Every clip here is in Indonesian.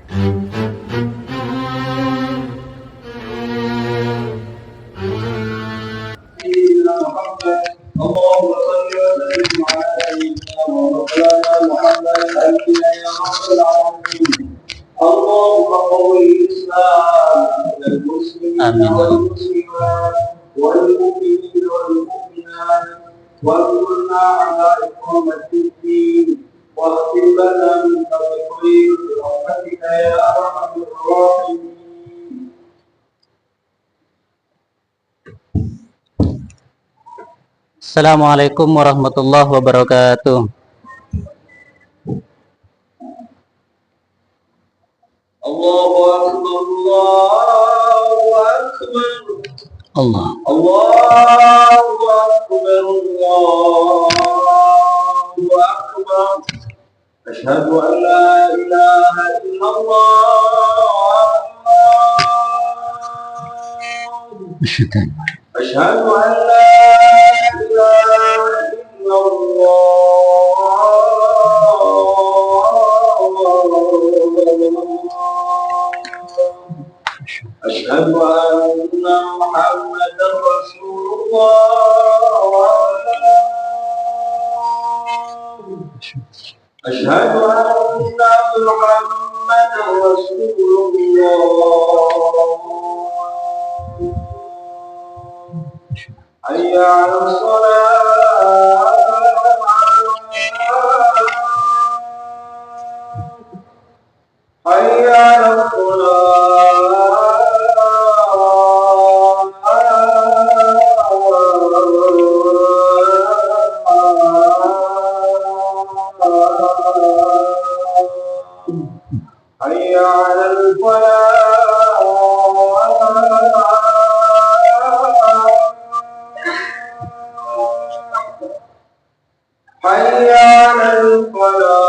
اللهم صل وسلم على سيدنا ومولانا محمد أمين يا رب العالمين. اللهم قوي الإسلام من المسلمين والمسلمات والمؤمنين والمؤمنات وانصرنا على إقامة الدين واغفر لنا من تقصير برحمتك يا أرحم الراحمين. Assalamualaikum warahmatullahi wabarakatuh. Allahu Akbar, Allahu Akbar. Allahu Akbar, Allahu Akbar. Asyhadu an la ilaha illallah. Asyhadu an la أشهد أن محمدا رسول الله. أشهد أن محمدا رسول الله. حي على الصلاة. حي على الصلاة. حي على الفلاح. حي على الفلاح.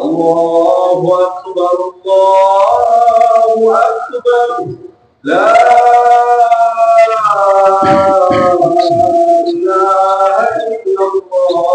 الله أكبر، الله أكبر. لا إله إلا الله.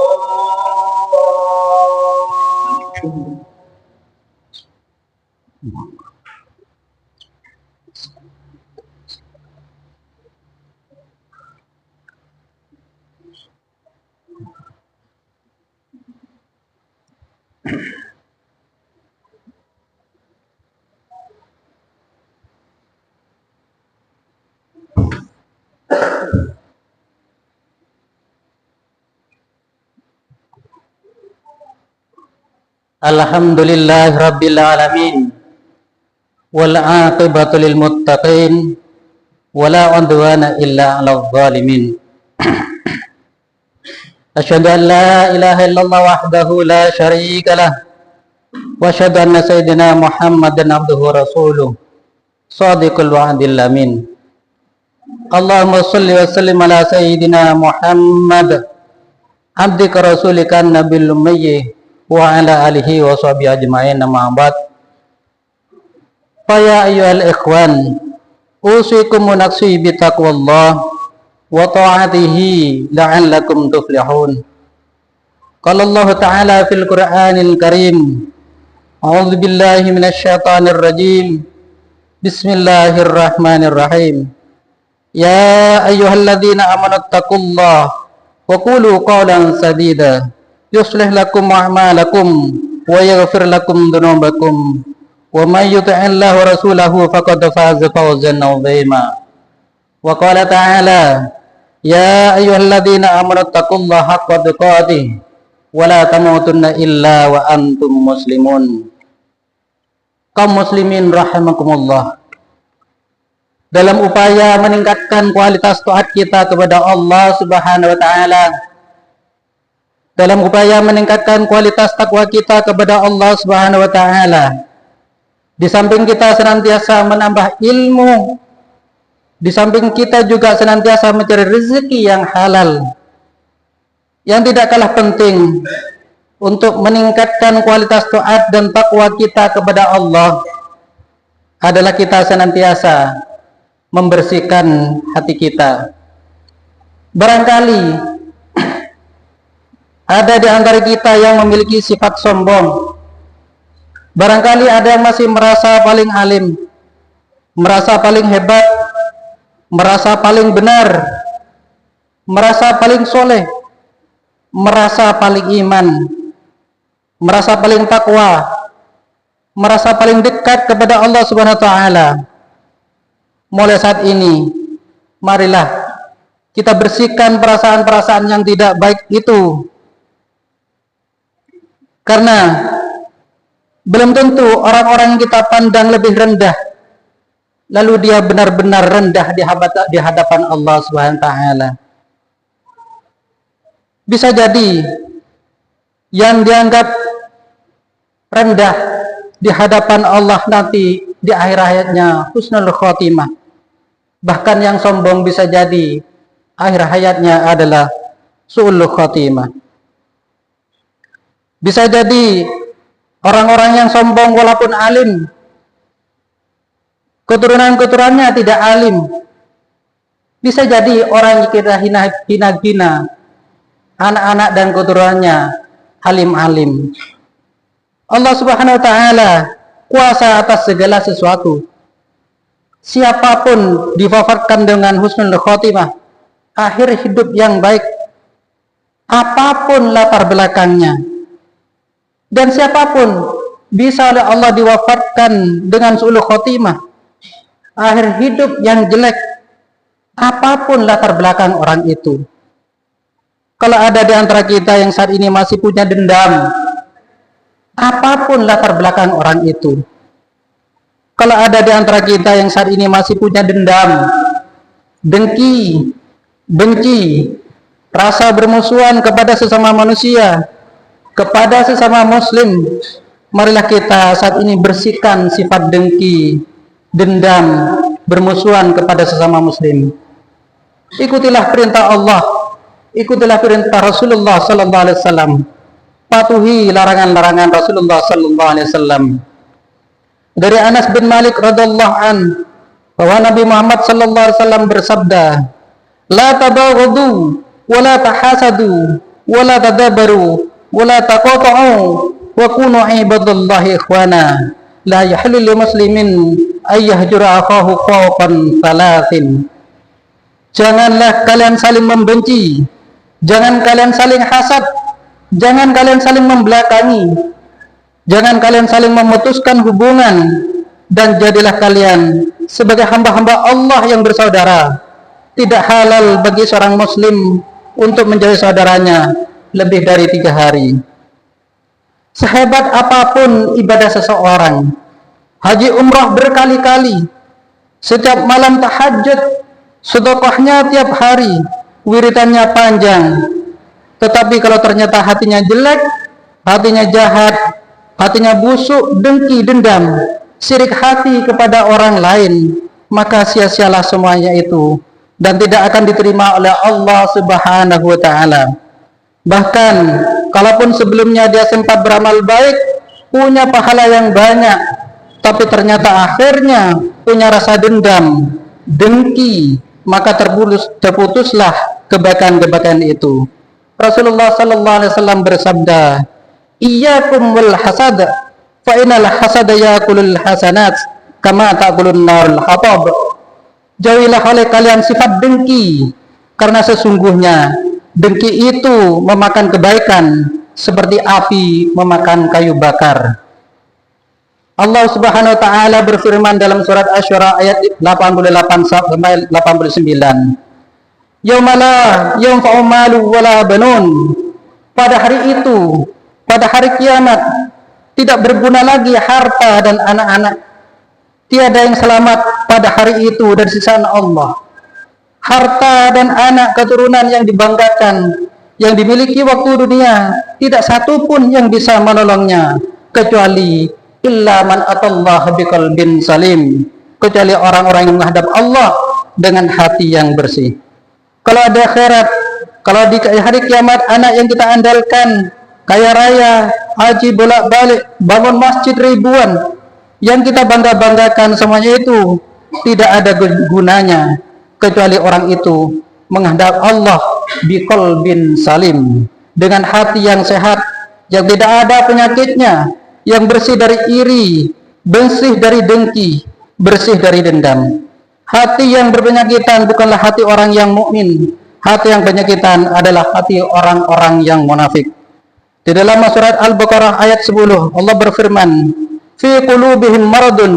Alhamdulillahi rabbil alamin wal aqibatu lil muttaqin wala udwana illa 'alal zalimin. Asyhadu an la ilaha illallah wahdahu la syarika lah wa asyhadu anna sayyidina Muhammadan abduhu wa rasuluh shadiqul wa'dil amin. Allahumma shalli wa sallim ala sayyidina Muhammad abdika rasulika nabiyil ummi wa ala alihi wa sahbihi ajma'in, amma ba'd. Fa ya ayyuhal ikhwan, usikum wa nafsi bi taqwallah wa ta'atihi la'allakum tuflihun. Qala Allah ta'ala fil Qur'anil Karim, a'udzu billahi minasy syaithanir rajim. Bismillahirrahmanirrahim. Ya ayyuhalladzina amanu taqullaha wa qulu qawlan sadida yuslih lakum a'malakum wa yaghfir lakum dhunubakum wa may yuti'illaha wa rasulahu faqad faza fawzan 'azima. Wa qala ta'ala ya ayyuhalladzina amanu taqullaha haqqa tuqatih wa la tamutunna illa wa antum muslimun. Kaum muslimin rahimakumullah, dalam upaya meningkatkan kualitas taat kita kepada Allah Subhanahu wa taala, dalam upaya meningkatkan kualitas takwa kita kepada Allah Subhanahu wa taala, di samping kita senantiasa menambah ilmu, di samping kita juga senantiasa mencari rezeki yang halal, yang tidak kalah penting untuk meningkatkan kualitas taat dan takwa kita kepada Allah adalah kita senantiasa membersihkan hati kita. Barangkali ada di antara kita yang memiliki sifat sombong. Barangkali ada yang masih merasa paling alim, merasa paling hebat, merasa paling benar, merasa paling soleh, merasa paling iman, merasa paling takwa, merasa paling dekat kepada Allah Subhanahu wa taala. Mulai saat ini, marilah kita bersihkan perasaan-perasaan yang tidak baik itu. Karena belum tentu orang-orang yang kita pandang lebih rendah, lalu dia benar-benar rendah di hadapan Allah Subhanahu wa taala. Bisa jadi yang dianggap rendah di hadapan Allah nanti di akhir hayatnya husnul khotimah. Bahkan yang sombong bisa jadi akhir hayatnya adalah su'ul khotimah. Bisa jadi orang-orang yang sombong walaupun alim, keturunan-keturunannya tidak alim. Bisa jadi orang yang kita hina-hina, anak-anak dan keturunannya alim-alim. Allah Subhanahu wa taala kuasa atas segala sesuatu. Siapapun diwafatkan dengan husnul khotimah, akhir hidup yang baik, apapun latar belakangnya. Dan siapapun bisa oleh Allah diwafatkan dengan su'ul khotimah, akhir hidup yang jelek, apapun latar belakang orang itu. Kalau ada di antara kita yang saat ini masih punya dendam, apapun latar belakang orang itu. Kalau ada di antara kita yang saat ini masih punya dendam, dengki, benci, rasa bermusuhan kepada sesama manusia, kepada sesama muslim, marilah kita saat ini bersihkan sifat dengki, dendam, bermusuhan kepada sesama muslim. Ikutilah perintah Allah, ikutilah perintah Rasulullah sallallahu alaihi wasallam. Patuhi larangan-larangan Rasulullah sallallahu alaihi wasallam. Dari Anas bin Malik radhiyallahu an, bahwa Nabi Muhammad sallallahu alaihi wasallam bersabda, "La tabaghadu wa la tahasadu wa la tadabaru wa la taqata'u wa kunu ibadallahi ikhwana. La yahillu lil muslimin ay yahjura akhahu fawqan thalathin." Janganlah kalian saling membenci, jangan kalian saling hasad, jangan kalian saling membelakangi, jangan kalian saling memutuskan hubungan, dan jadilah kalian sebagai hamba-hamba Allah yang bersaudara. Tidak halal bagi seorang muslim untuk menjadi saudaranya lebih dari 3 hari. Sehebat apapun ibadah seseorang, haji umrah berkali-kali, setiap malam tahajud, sedekahnya tiap hari, wiridannya panjang, tetapi kalau ternyata hatinya jelek, hatinya jahat, hatinya busuk, dengki, dendam, sirik hati kepada orang lain, maka sia-sialah semuanya itu dan tidak akan diterima oleh Allah Subhanahu wa taala. Bahkan kalaupun sebelumnya dia sempat beramal baik, punya pahala yang banyak, tapi ternyata akhirnya punya rasa dendam, dengki, maka terputuslah kebaikan-kebaikan itu. Rasulullah sallallahu alaihi wasallam bersabda, "Iyyakum wal hasad, fa innal hasada yakulul hasanat kama ta'kulun narul hatab." Jauhilah oleh kalian sifat dengki, karena sesungguhnya dengki itu memakan kebaikan seperti api memakan kayu bakar. Allah Subhanahu wa taala berfirman dalam surat Asy-Syura ayat 88 sampai 89. Yaumala yanfa'u malu wala banun. Pada hari itu, pada hari kiamat, tidak berguna lagi harta dan anak-anak. Tiada yang selamat pada hari itu dari siksaan Allah. Harta dan anak keturunan yang dibanggakan, yang dimiliki waktu dunia, tidak satu pun yang bisa menolongnya, kecuali illa man atallaha biqalbin salim, kecuali orang-orang yang menghadap Allah dengan hati yang bersih. Kalau ada akhirat, kalau di hari kiamat anak yang kita andalkan, kaya raya, haji bolak-balik, bangun masjid ribuan, yang kita bangga-banggakan semuanya itu tidak ada gunanya kecuali orang itu menghadap Allah biqalbin salim, dengan hati yang sehat, yang tidak ada penyakitnya, yang bersih dari iri, bersih dari dengki, bersih dari dendam. Hati yang berpenyakitan bukanlah hati orang yang mukmin. Hati yang penyakitan adalah hati orang-orang yang munafik. Di dalam surat Al-Baqarah ayat 10 Allah berfirman, fi qulubihim maradun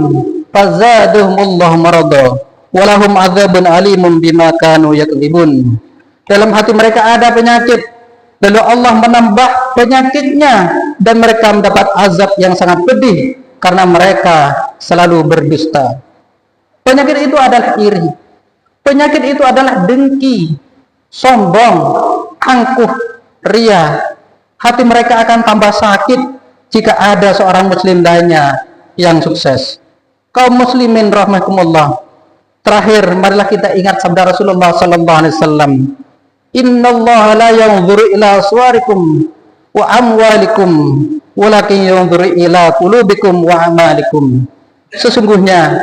fazadahumullahu marada walahum adzabun alimun bima kanu yakdzibun. Dalam hati mereka ada penyakit, lalu Allah menambah penyakitnya, dan mereka mendapat azab yang sangat pedih karena mereka selalu berdusta. Penyakit itu adalah iri, penyakit itu adalah dengki, sombong, angkuh, ria. Hati mereka akan tambah sakit jika ada seorang muslim lainnya yang sukses. Kaum muslimin rahimakumullah, terakhir marilah kita ingat sabda Rasulullah sallallahu alaihi wasallam, innallaha la yanzuru ila suwarikum wa amwalikum walakin yanzuru ila qulubikum wa amalikum. Sesungguhnya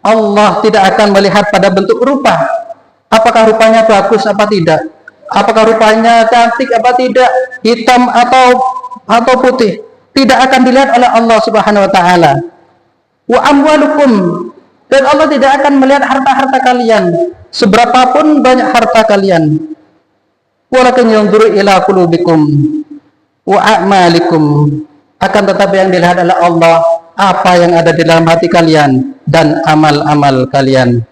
Allah tidak akan melihat pada bentuk rupa, apakah rupanya bagus apa tidak, apakah rupanya cantik apa tidak, hitam atau putih, tidak akan dilihat oleh Allah Subhanahu wa taala. Wa amwalukum, dan Allah tidak akan melihat harta-harta kalian, seberapapun banyak harta kalian. Walakin yanzuru ila qulubikum wa a'malikum, akan tetapi yang dilihat oleh Allah apa yang ada di dalam hati kalian dan amal-amal kalian.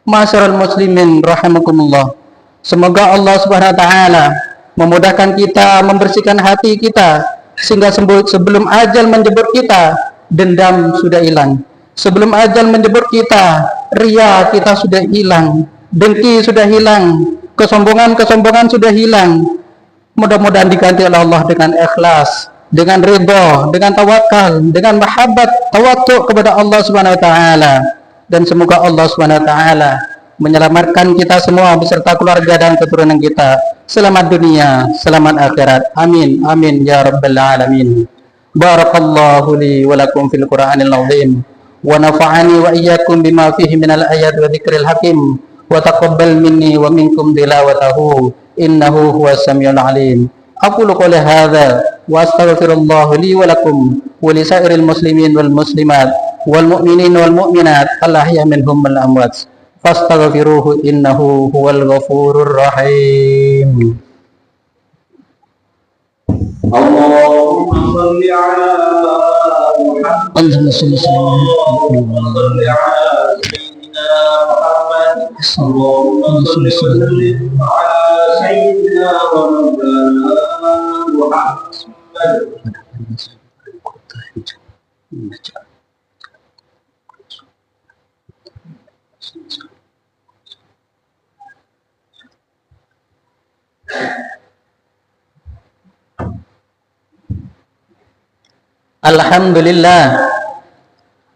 Masyarul muslimin rahimakumullah, semoga Allah Subhanahu wa taala memudahkan kita, membersihkan hati kita, sehingga sebelum ajal menjemput kita, dendam sudah hilang. Sebelum ajal menjemput kita, ria kita sudah hilang, dengki sudah hilang, kesombongan sudah hilang. Mudah-mudahan diganti oleh Allah dengan ikhlas, dengan ridha, dengan tawakal, dengan mahabbat, tawaddu kepada Allah Subhanahu wa taala. Dan semoga Allah Subhanahu wa taala menyelamatkan kita semua beserta keluarga dan keturunan kita. Selamat dunia, selamat akhirat. Amin, amin ya rabbal alamin. Barakallahu li wa lakum fil Qur'anil azim, wa nafa'ani wa iyyakum bima fihi minal ayat wa dzikril hakim, wa taqabbal minni wa minkum tilawatahu innahu huwas samiul alim. Aqulu qouli hadza wa astaghfirullah li wa lakum wa li sairil muslimin wal muslimat wal mu'minin wal mu'minat al ahya minhum wal amwat fastaghfiruhu innahu huwal ghafurur rahim. Allahumma shalli ala Muhammad. Allahumma shalli Allahumma shalli ala sayyidina Muhammad. Allahumma shalli wa sallim ala sayyidina wa maulana Muhammad.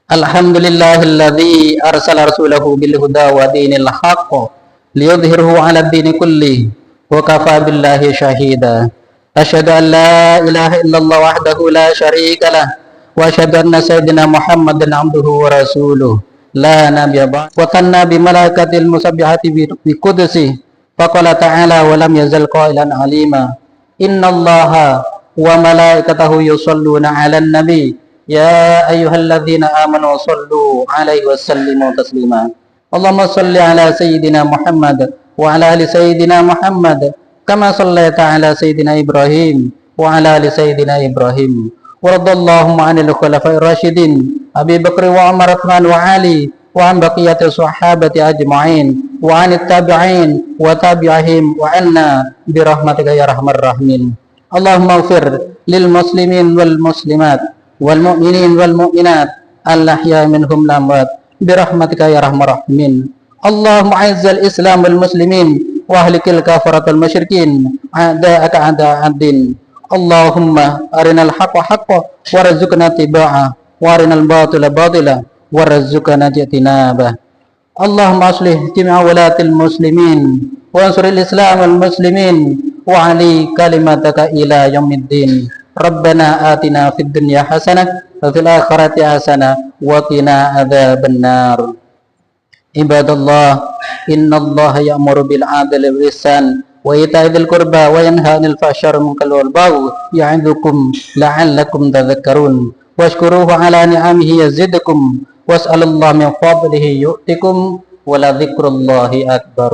Alhamdulillahilladzi arsala rasulahu bil huda wa dinil haqq liyudhhirahu 'ala ad-dini kulli wa kafa billahi shahida. Asyhadu an la ilaha illallah wahdahu la syarika lah wa asyhadu anna sayyidina Muhammadan 'abduhu wa rasuluh la nabiyya ba'd. Wa tanna bi malaikatil musabbihati bi qudsi faqala ta'ala wa lam yazal qailan 'alima innallaha wa malaikatahu yusalluna 'alan nabi ya ayyuhalladzina amanu sallu 'alaihi wa sallimu taslima. Allahumma shalli 'ala sayyidina Muhammad wa 'ala ali sayyidina Muhammad kama shallaita 'ala sayyidina Ibrahim wa 'ala ali sayyidina Ibrahim wa radallahu 'anil khulafa'ir rasyidin Abi Bakr wa Umar Utsman wa Ali wa an baqiyati sahabati ajma'in wa 'anit tabi'in wa tabi'ihim wa 'anna bi rahmatika ya arhamar rahimin. Allahumma ighfir lil muslimin wal muslimat wal mu'minin wal mu'minat al ahya minhum lamwat bi rahmatika ya arhamar rahimin. Allahumma aizzal islam wal muslimin wa ahlikil kafaratal musyrikin a'da'aka a'da'ad-din. Allahumma arinal haqqa haqqan warzuqna tibaa wa arinal batila batila warzuqna ijtinabah. Allahumma aslih jami'a walatil muslimin wa ansuril islam wal muslimin wa ali kalimataka ila yaumiddin. Rabbana atina fid dunya hasanah وفي الآخرة حسنة وقنا عذاب النار. عباد الله إن الله يأمر بالعدل والإحسان وإيتاء ذي القربى وينهى عن الفحشاء والمنكر والبغي يعظكم لعلكم تذكرون واشكروه على نعمه يزدكم واسألوا الله من فضله يؤتكم ولذكر الله أكبر.